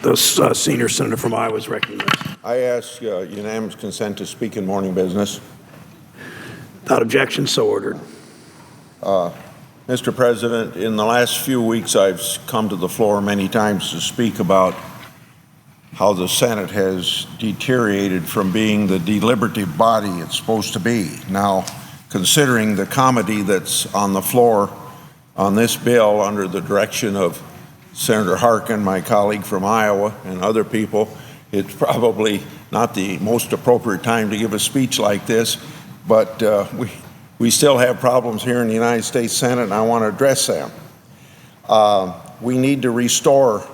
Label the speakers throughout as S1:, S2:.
S1: The senior senator from Iowa is recognized.
S2: I ask unanimous consent to speak in morning business.
S1: Without objection, so ordered.
S2: Mr. President, in the last few weeks, I've come to the floor many times to speak about how the Senate has deteriorated from being the deliberative body it's supposed to be. Now, considering the comedy that's on the floor on this bill under the direction of Senator Harkin, my colleague from Iowa, and other people, it's probably not the most appropriate time to give a speech like this, but we still have problems here in the United States Senate, and I want to address them. We need to restore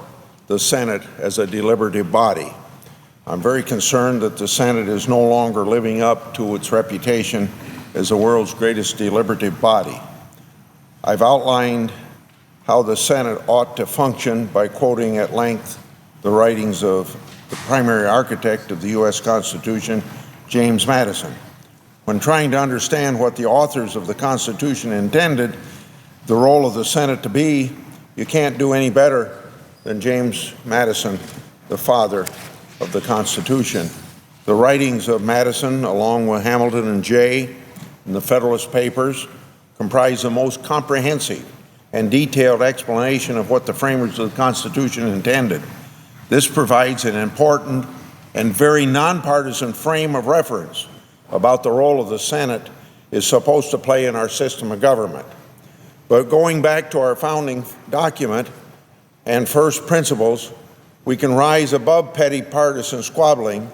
S2: the Senate as a deliberative body. I'm very concerned that the Senate is no longer living up to its reputation as the world's greatest deliberative body. I've outlined how the Senate ought to function by quoting at length the writings of the primary architect of the U.S. Constitution, James Madison. When trying to understand what the authors of the Constitution intended the role of the Senate to be, you can't do any better than James Madison, the father of the Constitution. The writings of Madison, along with Hamilton and Jay in the Federalist Papers, comprise the most comprehensive and detailed explanation of what the framers of the Constitution intended. This provides an important and very nonpartisan frame of reference about the role of the Senate is supposed to play in our system of government. But going back to our founding document and first principles, we can rise above petty partisan squabbling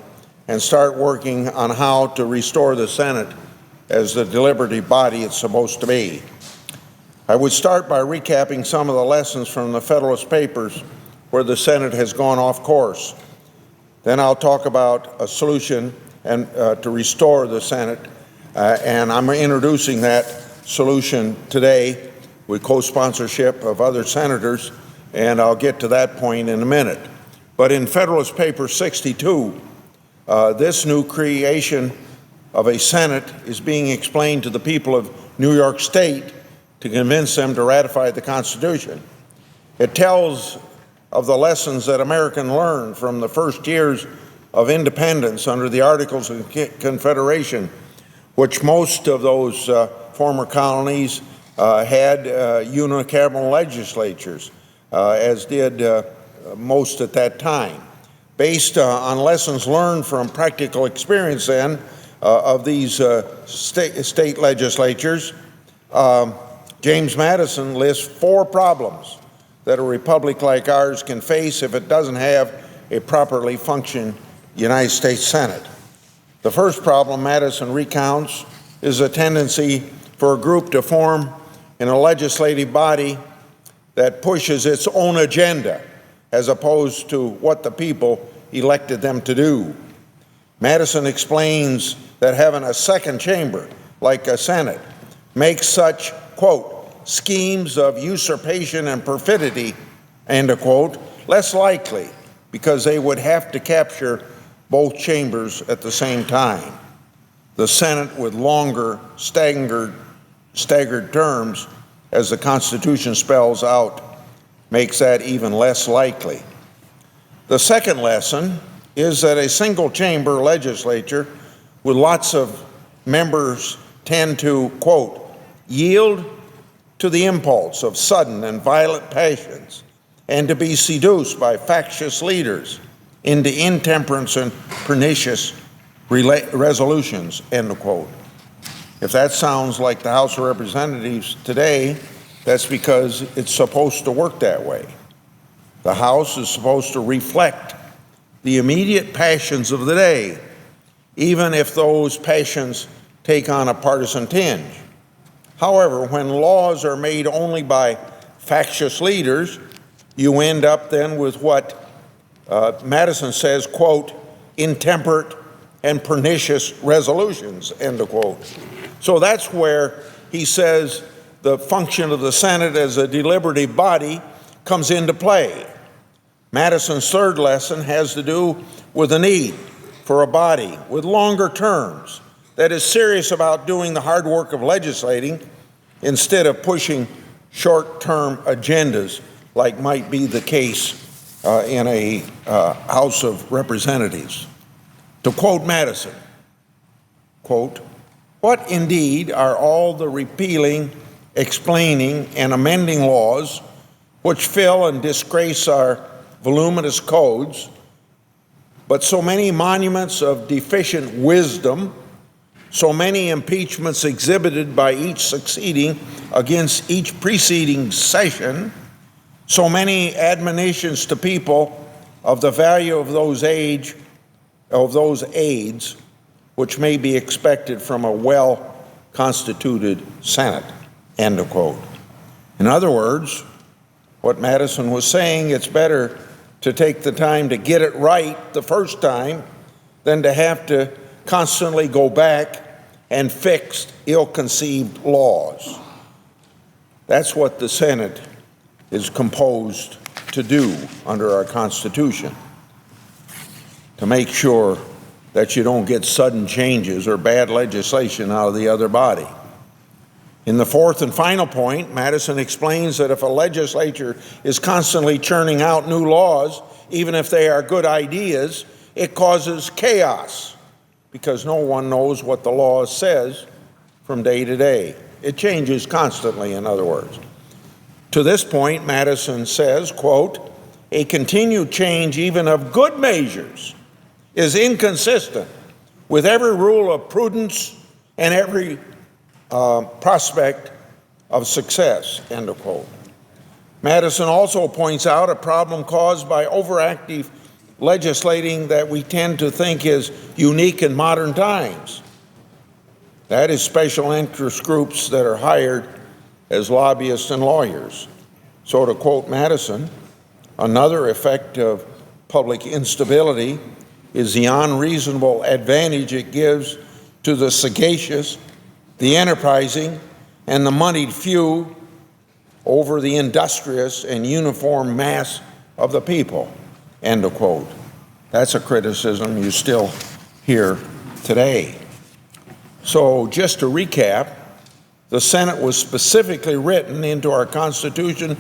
S2: and start working on how to restore the Senate as the deliberative body it's supposed to be. I would start by recapping some of the lessons from the Federalist Papers where the Senate has gone off course. Then I'll talk about a solution to restore the Senate, and I'm introducing that solution today with co-sponsorship of other senators, and I'll get to that point in a minute. But in Federalist Paper 62, this new creation of a Senate is being explained to the people of New York State to convince them to ratify the Constitution. It tells of the lessons that Americans learned from the first years of independence under the Articles of Confederation, which most of those former colonies had unicameral legislatures, as did most at that time. Based on lessons learned from practical experience then of these state legislatures, James Madison lists 4 problems that a republic like ours can face if it doesn't have a properly functioning United States Senate. The first problem Madison recounts is a tendency for a group to form in a legislative body that pushes its own agenda as opposed to what the people elected them to do. Madison explains that having a second chamber, like a Senate, makes such, quote, schemes of usurpation and perfidy, end of quote, less likely because they would have to capture both chambers at the same time. The Senate with longer staggered terms, as the Constitution spells out, makes that even less likely. The second lesson is that a single chamber legislature with lots of members tend to, quote, yield to the impulse of sudden and violent passions and to be seduced by factious leaders into intemperance and pernicious resolutions, end of quote. If that sounds like the House of Representatives today, that's because it's supposed to work that way. The House is supposed to reflect the immediate passions of the day, even if those passions take on a partisan tinge. However, when laws are made only by factious leaders, you end up then with what Madison says, quote, intemperate and pernicious resolutions, end of quote. So that's where he says the function of the Senate as a deliberative body comes into play. Madison's third lesson has to do with the need for a body with longer terms that is serious about doing the hard work of legislating instead of pushing short-term agendas like might be the case in a House of Representatives. To quote Madison, quote, "What indeed are all the repealing, explaining, and amending laws which fill and disgrace our voluminous codes, but so many monuments of deficient wisdom, so many impeachments exhibited by each succeeding against each preceding session, so many admonitions to people of the value of those aids which may be expected from a well-constituted Senate," end of quote. In other words, what Madison was saying, it's better to take the time to get it right the first time than to have to constantly go back and fix ill-conceived laws. That's what the Senate is composed to do under our Constitution, to make sure that you don't get sudden changes or bad legislation out of the other body. In the fourth and final point, Madison explains that if a legislature is constantly churning out new laws, even if they are good ideas, it causes chaos because no one knows what the law says from day to day. It changes constantly, in other words. To this point, Madison says, quote, "A continued change even of good measures is inconsistent with every rule of prudence and every prospect of success," end of quote. Madison also points out a problem caused by overactive legislating that we tend to think is unique in modern times. That is special interest groups that are hired as lobbyists and lawyers. So to quote Madison, another effect of public instability is the unreasonable advantage it gives to the sagacious, the enterprising, and the moneyed few over the industrious and uniform mass of the people, end of quote. That's a criticism you still hear today. So just to recap, the Senate was specifically written into our Constitution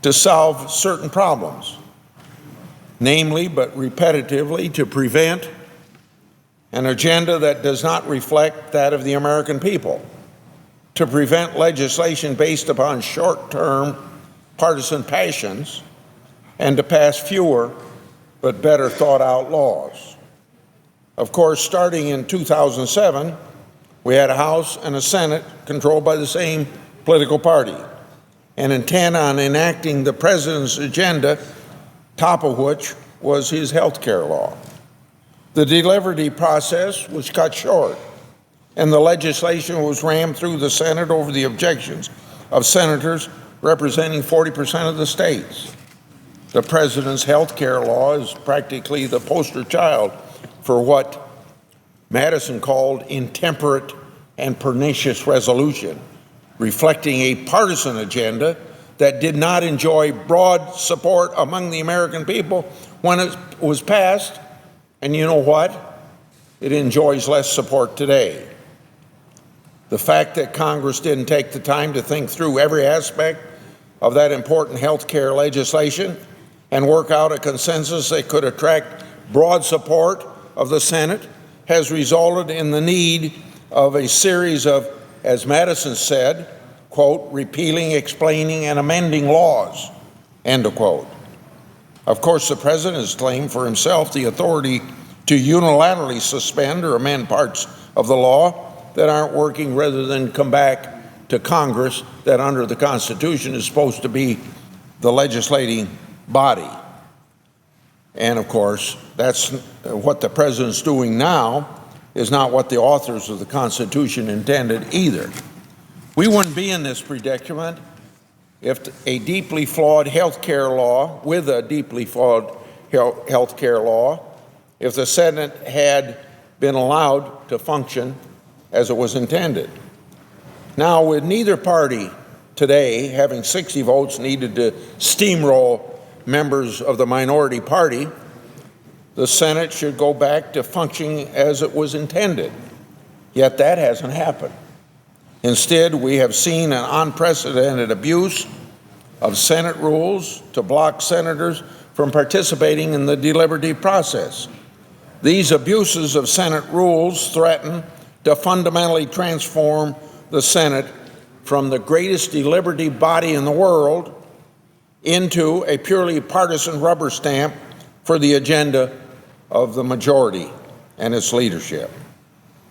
S2: to solve certain problems, namely, but repetitively, to prevent an agenda that does not reflect that of the American people, to prevent legislation based upon short-term partisan passions, and to pass fewer but better thought-out laws. Of course, starting in 2007, we had a House and a Senate controlled by the same political party and intent on enacting the president's agenda, top of which was his health care law. The deliberative process was cut short, and the legislation was rammed through the Senate over the objections of senators representing 40% of the states. The president's health care law is practically the poster child for what Madison called intemperate and pernicious resolution, reflecting a partisan agenda that did not enjoy broad support among the American people when it was passed. And you know what? It enjoys less support today. The fact that Congress didn't take the time to think through every aspect of that important health care legislation and work out a consensus that could attract broad support of the Senate has resulted in the need of a series of, as Madison said, quote, "repealing, explaining, and amending laws," end of quote. Of course, the president has claimed for himself the authority to unilaterally suspend or amend parts of the law that aren't working rather than come back to Congress that under the Constitution is supposed to be the legislating body. And of course, that's what the president's doing now is not what the authors of the Constitution intended either. We wouldn't be in this predicament if a deeply flawed health care law, with a deeply flawed health care law, if the Senate had been allowed to function as it was intended. Now, with neither party today having 60 votes needed to steamroll members of the minority party, the Senate should go back to functioning as it was intended. Yet that hasn't happened. Instead, we have seen an unprecedented abuse of Senate rules to block senators from participating in the deliberative process. These abuses of Senate rules threaten to fundamentally transform the Senate from the greatest deliberative body in the world into a purely partisan rubber stamp for the agenda of the majority and its leadership.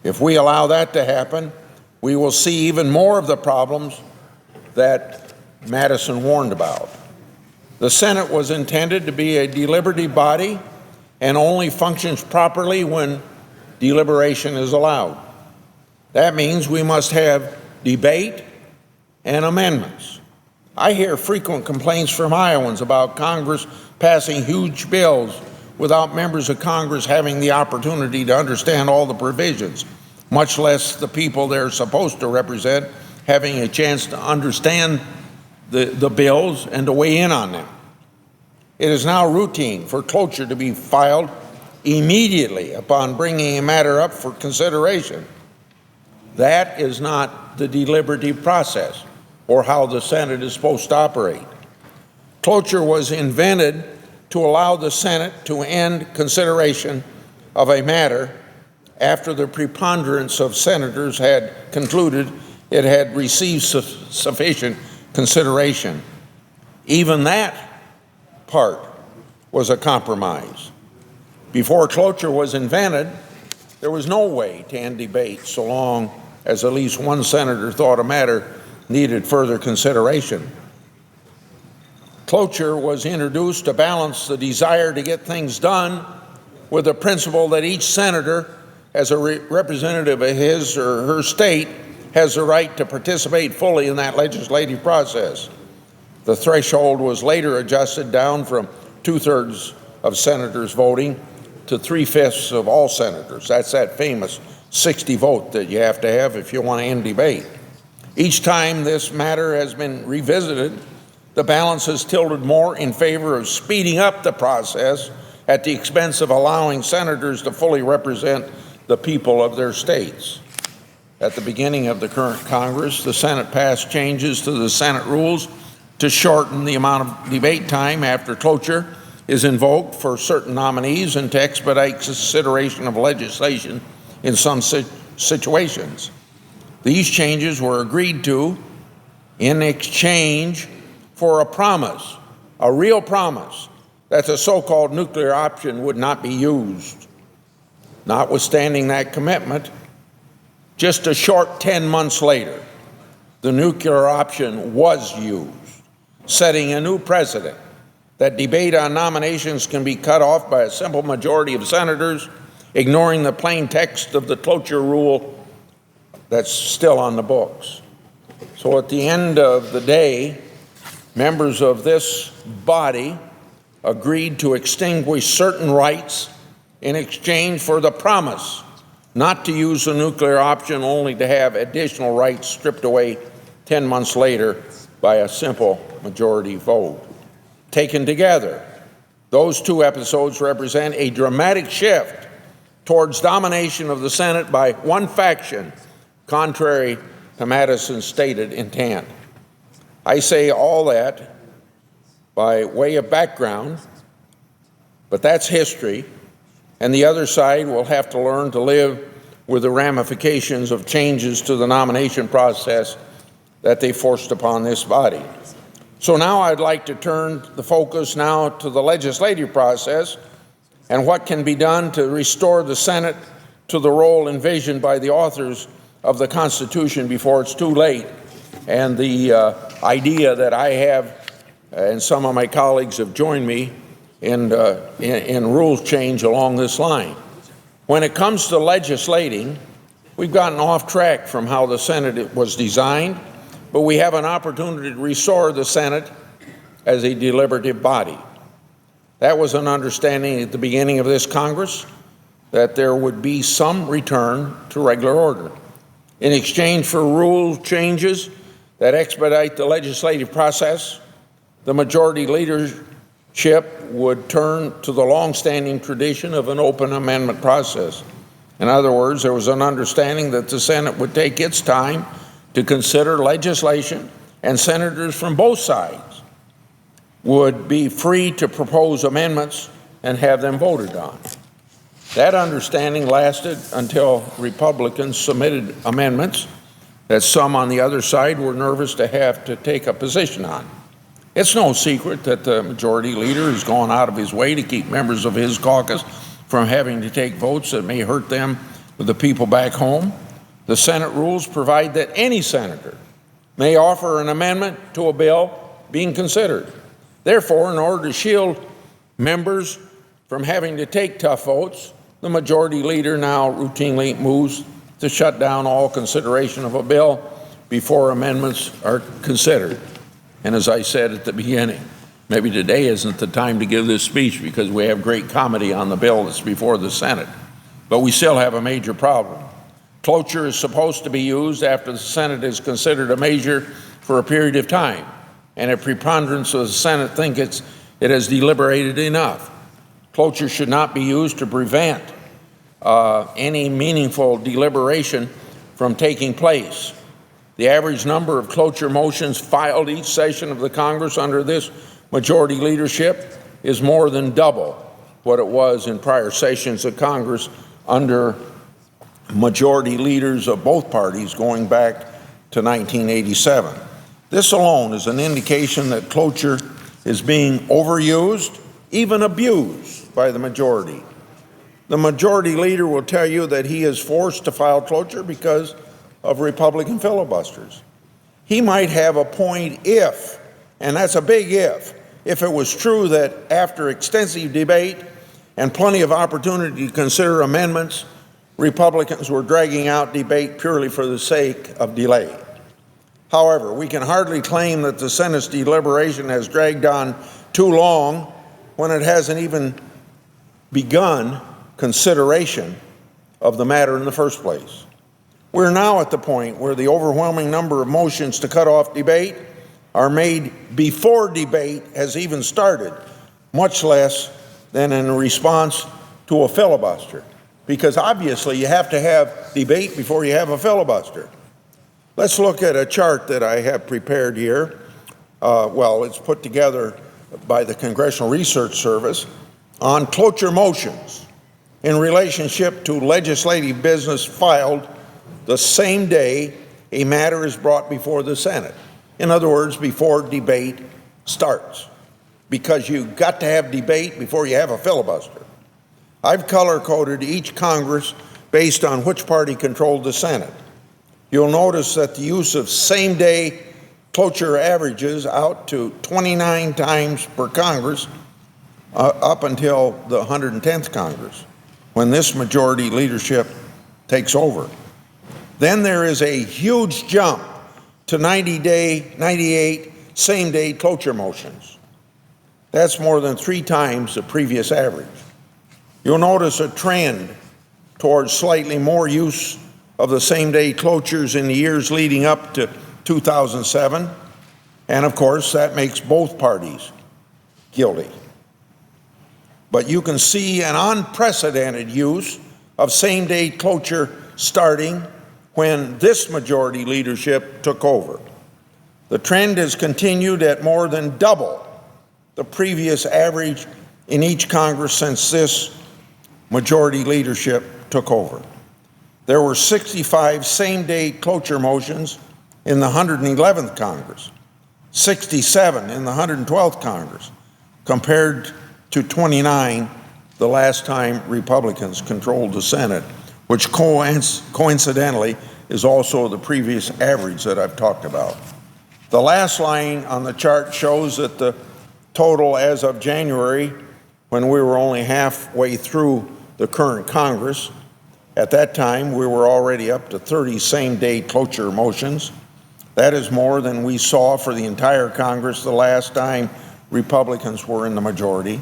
S2: If we allow that to happen, we will see even more of the problems that Madison warned about. The Senate was intended to be a deliberative body and only functions properly when deliberation is allowed. That means we must have debate and amendments. I hear frequent complaints from Iowans about Congress passing huge bills without members of Congress having the opportunity to understand all the provisions, much less the people they're supposed to represent having a chance to understand the bills and to weigh in on them. It is now routine for cloture to be filed immediately upon bringing a matter up for consideration. That is not the deliberative process or how the Senate is supposed to operate. Cloture was invented to allow the Senate to end consideration of a matter after the preponderance of senators had concluded it had received sufficient consideration. Even that part was a compromise. Before cloture was invented, there was no way to end debate so long as at least one senator thought a matter needed further consideration. Cloture was introduced to balance the desire to get things done with the principle that each senator, as a representative of his or her state, has the right to participate fully in that legislative process. The threshold was later adjusted down from 2/3 of senators voting to 3/5 of all senators. That's that famous 60 vote that you have to have if you want to end debate. Each time this matter has been revisited, the balance has tilted more in favor of speeding up the process at the expense of allowing senators to fully represent the people of their states. At the beginning of the current Congress, the Senate passed changes to the Senate rules to shorten the amount of debate time after cloture is invoked for certain nominees and to expedite consideration of legislation in some situations. These changes were agreed to in exchange for a promise, a real promise, that the so-called nuclear option would not be used. Notwithstanding that commitment, just a short 10 months later, the nuclear option was used, setting a new precedent that debate on nominations can be cut off by a simple majority of senators, ignoring the plain text of the cloture rule that's still on the books. So at the end of the day, members of this body agreed to extinguish certain rights in exchange for the promise not to use the nuclear option, only to have additional rights stripped away 10 months later by a simple majority vote. Taken together, those two episodes represent a dramatic shift towards domination of the Senate by one faction, contrary to Madison's stated intent. I say all that by way of background, but that's history, and the other side will have to learn to live with the ramifications of changes to the nomination process that they forced upon this body. So now I'd like to turn the focus now to the legislative process and what can be done to restore the Senate to the role envisioned by the authors of the Constitution before it's too late, and the idea that I have and some of my colleagues have joined me in rules change along this line. When it comes to legislating, we've gotten off track from how the Senate was designed, but we have an opportunity to restore the Senate as a deliberative body. That was an understanding at the beginning of this Congress, that there would be some return to regular order. In exchange for rule changes that expedite the legislative process, the majority leadership would turn to the longstanding tradition of an open amendment process. In other words, there was an understanding that the Senate would take its time to consider legislation, and senators from both sides would be free to propose amendments and have them voted on. That understanding lasted until Republicans submitted amendments that some on the other side were nervous to have to take a position on. It's no secret that the majority leader has gone out of his way to keep members of his caucus from having to take votes that may hurt them or the people back home. The Senate rules provide that any senator may offer an amendment to a bill being considered. Therefore, in order to shield members from having to take tough votes, the majority leader now routinely moves to shut down all consideration of a bill before amendments are considered. And as I said at the beginning, maybe today isn't the time to give this speech because we have great comedy on the bill that's before the Senate. But we still have a major problem. Cloture is supposed to be used after the Senate has considered a measure for a period of time, and a preponderance of the Senate think it has deliberated enough. Cloture should not be used to prevent any meaningful deliberation from taking place. The average number of cloture motions filed each session of the Congress under this majority leadership is more than double what it was in prior sessions of Congress under majority leaders of both parties going back to 1987. This alone is an indication that cloture is being overused, even abused by the majority. The majority leader will tell you that he is forced to file cloture because of Republican filibusters. He might have a point if, and that's a big if it was true that after extensive debate and plenty of opportunity to consider amendments, Republicans were dragging out debate purely for the sake of delay. However, we can hardly claim that the Senate's deliberation has dragged on too long when it hasn't even begun consideration of the matter in the first place. We're now at the point where the overwhelming number of motions to cut off debate are made before debate has even started, much less than in response to a filibuster, because obviously you have to have debate before you have a filibuster. Let's look at a chart that I have prepared here. It's put together by the Congressional Research Service on cloture motions in relationship to legislative business filed the same day a matter is brought before the Senate. In other words, before debate starts, because you've got to have debate before you have a filibuster. I've color-coded each Congress based on which party controlled the Senate. You'll notice that the use of same-day cloture averages out to 29 times per Congress up until the 110th Congress, when this majority leadership takes over. Then there is a huge jump to 98 same-day cloture motions. That's more than 3 times the previous average. You'll notice a trend towards slightly more use of the same-day clotures in the years leading up to 2007, and of course that makes both parties guilty. But you can see an unprecedented use of same-day cloture starting when this majority leadership took over. The trend has continued at more than double the previous average in each Congress since this majority leadership took over. There were 65 same-day cloture motions in the 111th Congress, 67 in the 112th Congress, compared to 29 the last time Republicans controlled the Senate, which coincidentally is also the previous average that I've talked about. The last line on the chart shows that the total as of January, when we were only halfway through the current Congress, at that time we were already up to 30 same-day cloture motions. That is more than we saw for the entire Congress the last time Republicans were in the majority.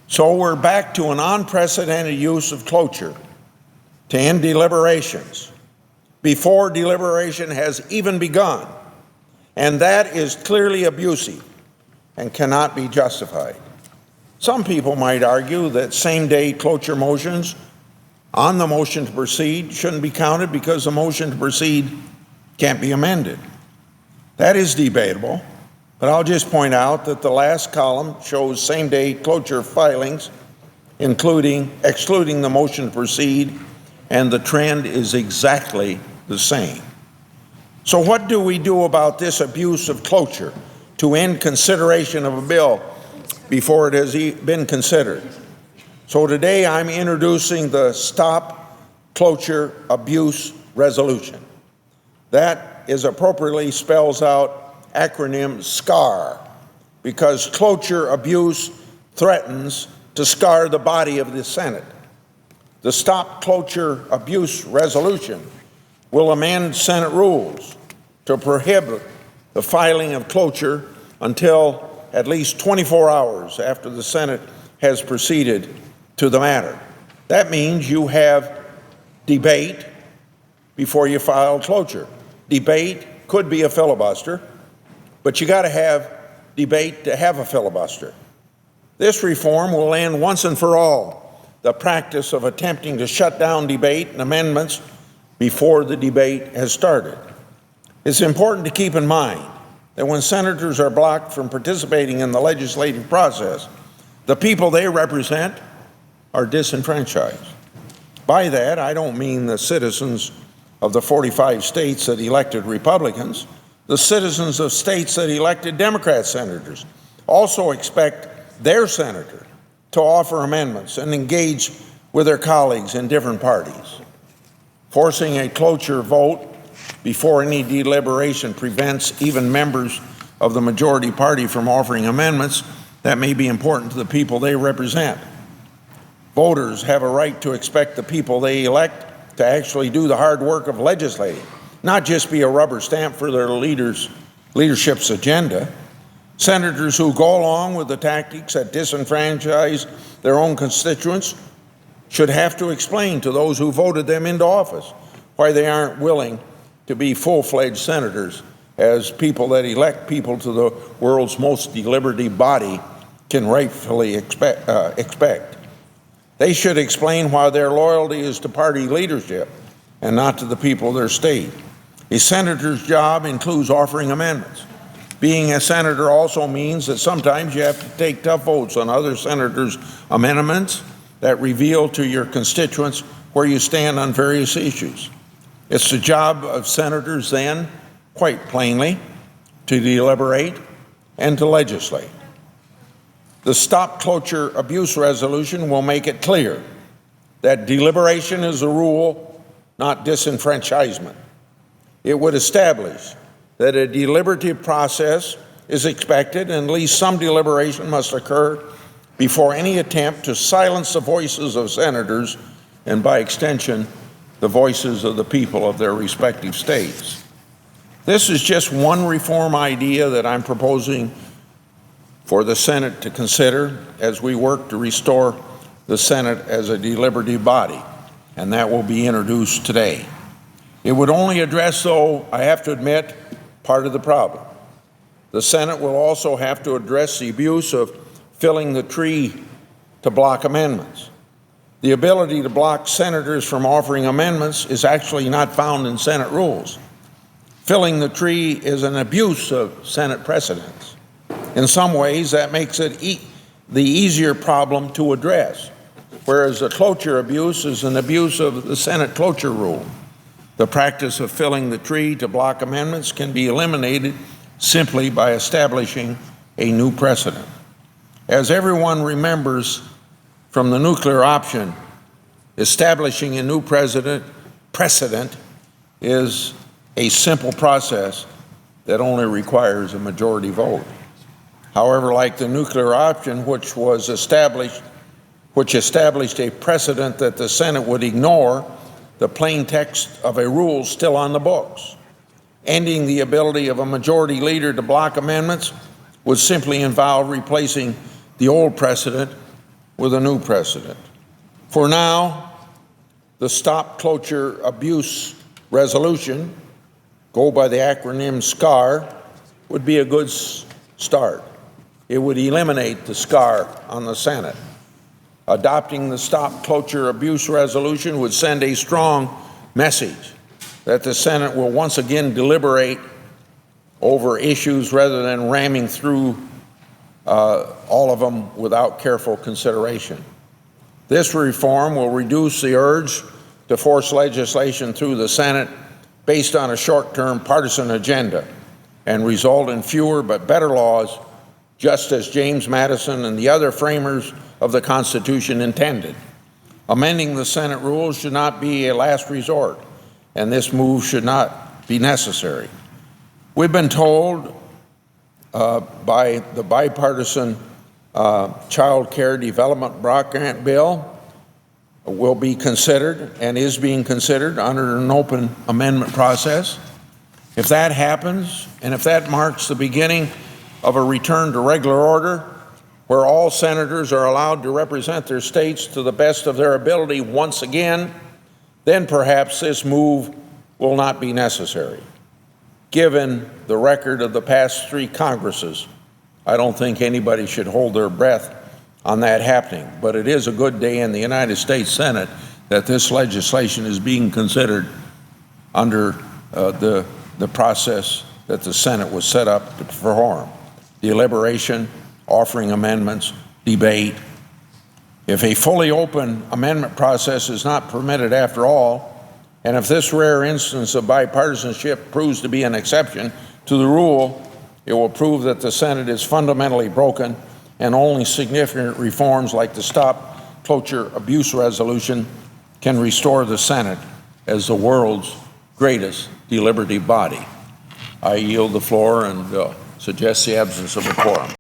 S2: So we're back to an unprecedented use of cloture to end deliberations before deliberation has even begun, and that is clearly abusive and cannot be justified. Some people might argue that same-day cloture motions on the motion to proceed shouldn't be counted because the motion to proceed can't be amended. That is debatable, But I'll just point out that the last column shows same-day cloture filings, excluding the motion to proceed, and the trend is exactly the same. So what do we do about this abuse of cloture to end consideration of a bill before it has been considered? So today I'm introducing the Stop Cloture Abuse Resolution. That is appropriately spells out acronym SCAR, because cloture abuse threatens to scar the body of the Senate. The Stop Cloture Abuse Resolution will amend Senate rules to prohibit the filing of cloture until at least 24 hours after the Senate has proceeded to the matter. That means you have debate before you file cloture. Debate could be a filibuster, but you got to have debate to have a filibuster. This reform will end once and for all the practice of attempting to shut down debate and amendments before the debate has started. It's important to keep in mind that when senators are blocked from participating in the legislative process, the people they represent are disenfranchised. By that, I don't mean the citizens of the 45 states that elected Republicans. The citizens of states that elected Democrat senators also expect their senator to offer amendments and engage with their colleagues in different parties. Forcing a cloture vote before any deliberation prevents even members of the majority party from offering amendments that may be important to the people they represent. Voters have a right to expect the people they elect to actually do the hard work of legislating, not just be a rubber stamp for their leadership's agenda. Senators who go along with the tactics that disenfranchise their own constituents should have to explain to those who voted them into office why they aren't willing to be full-fledged senators, as people that elect people to the world's most deliberative body can rightfully expect. They should explain why their loyalty is to party leadership and not to the people of their state. A senator's job includes offering amendments. Being a senator also means that sometimes you have to take tough votes on other senators' amendments that reveal to your constituents where you stand on various issues. It's the job of senators then, quite plainly, to deliberate and to legislate. The Stop Cloture Abuse Resolution will make it clear that deliberation is the rule, not disenfranchisement. It would establish that a deliberative process is expected and at least some deliberation must occur before any attempt to silence the voices of senators and, by extension, the voices of the people of their respective states. This is just one reform idea that I'm proposing for the Senate to consider as we work to restore the Senate as a deliberative body, and that will be introduced today. It would only address, though, I have to admit, part of the problem. The Senate will also have to address the abuse of filling the tree to block amendments. The ability to block senators from offering amendments is actually not found in Senate rules. Filling the tree is an abuse of Senate precedents. In some ways, that makes it the easier problem to address, whereas the cloture abuse is an abuse of the Senate cloture rule. The practice of filling the tree to block amendments can be eliminated simply by establishing a new precedent. As everyone remembers from the nuclear option, establishing a new precedent is a simple process that only requires a majority vote. However, like the nuclear option, which established a precedent that the Senate would ignore the plain text of a rule still on the books. Ending the ability of a majority leader to block amendments would simply involve replacing the old precedent with a new precedent. For now, the Stop Cloture Abuse Resolution, go by the acronym SCAR, would be a good start. It would eliminate the SCAR on the Senate. Adopting the Stop Cloture Abuse Resolution would send a strong message that the Senate will once again deliberate over issues rather than ramming through all of them without careful consideration. This reform will reduce the urge to force legislation through the Senate based on a short-term partisan agenda and result in fewer but better laws, just as James Madison and the other framers of the Constitution intended. Amending the Senate rules should not be a last resort, and this move should not be necessary. We've been told by the bipartisan Child Care Development Block Grant bill will be considered and is being considered under an open amendment process. If that happens, and if that marks the beginning of a return to regular order, where all senators are allowed to represent their states to the best of their ability once again, then perhaps this move will not be necessary. Given the record of the past 3 Congresses, I don't think anybody should hold their breath on that happening. But it is a good day in the United States Senate that this legislation is being considered under the process that the Senate was set up to perform: deliberation, offering amendments, debate. If a fully open amendment process is not permitted after all, and if this rare instance of bipartisanship proves to be an exception to the rule, it will prove that the Senate is fundamentally broken, and only significant reforms like the Stop Cloture Abuse Resolution can restore the Senate as the world's greatest deliberative body. I yield the floor and suggest the absence of a quorum.